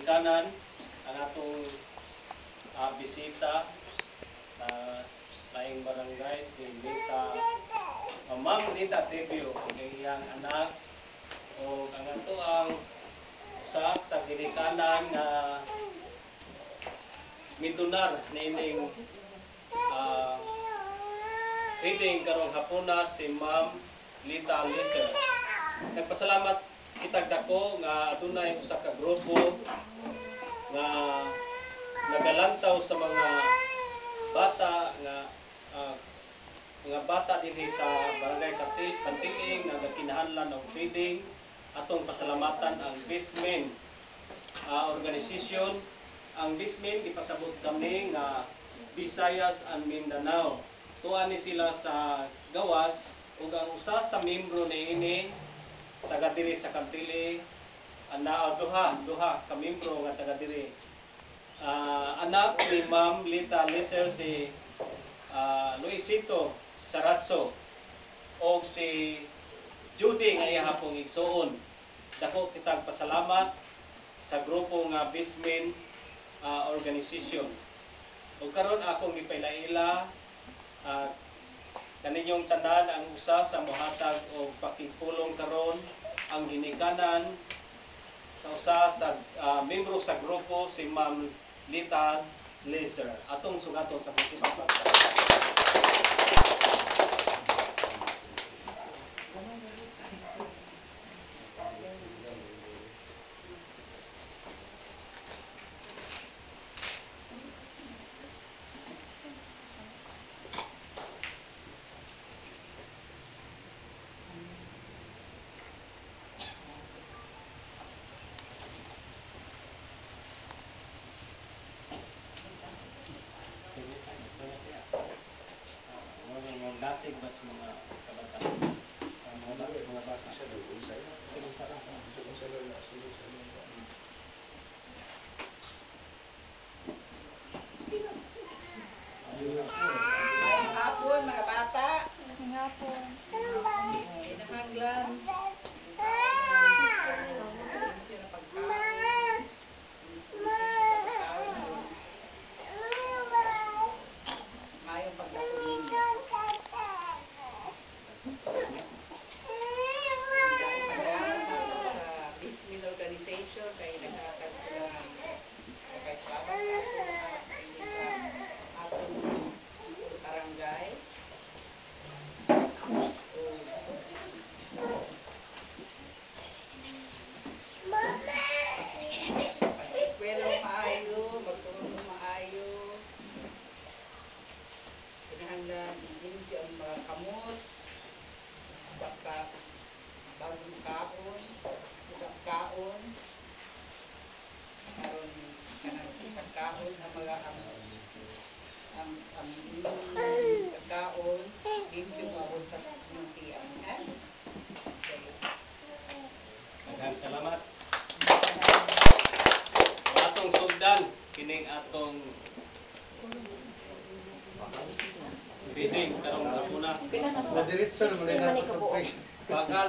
ginikanan ang atong bisita sa laing barangay, si Ma'am Lita Tibio, ang iyang anak, o ang ato ang usa sa ginikanan nga midunar nining reading karong hapuna si Ma'am Lita Liser. Nagpasalamat kitag dako nga adunay usa ka grupo nga nagalantaw sa mga bata dinhi sa barangay Kantiling nga nagkinahanglan og feeding. Atong pasalamatan ang Bismin organisasyon. Ang Bismin ipasabot kami nga Visayas and Mindanao. Tuan ni sila sa gawas ug ang usa sa membro niini taga diri sa Kantiling, duha ka membro nga taga diri. Anak ni Ma'am Lita Liser si Luisito Saratso o si Judy nga iyahapong igsuon. Dako kitag pasalamat sa grupo nga Bismin organisasyon. Ug karon akong ipailaila kaninyong tanan ang usa sa mohatag og pakipulong karon ang ginikanan sa usa sa membro sa grupo si Ma'am Lita Liser. Atong sugaton sa prinsipal. Nasig mas mga kabataan. Mga bata. Hapon mga bata. Hapon. Nahanglan. Organization kay nagkakad sila ng pagkaisabat sa atong barangay. Pag-eskwela maayo, magtulong maayo. Kinahanglan i-limpyo ang mga kamot, bagong kaon, usap kaon, karon kanang pagkaon ang mga ang pagkaon limpyo mawon sa muntian. Daghang salamat. Atong sugdan kining atong feeding karong hapuna. Madiretso naman na. Bakal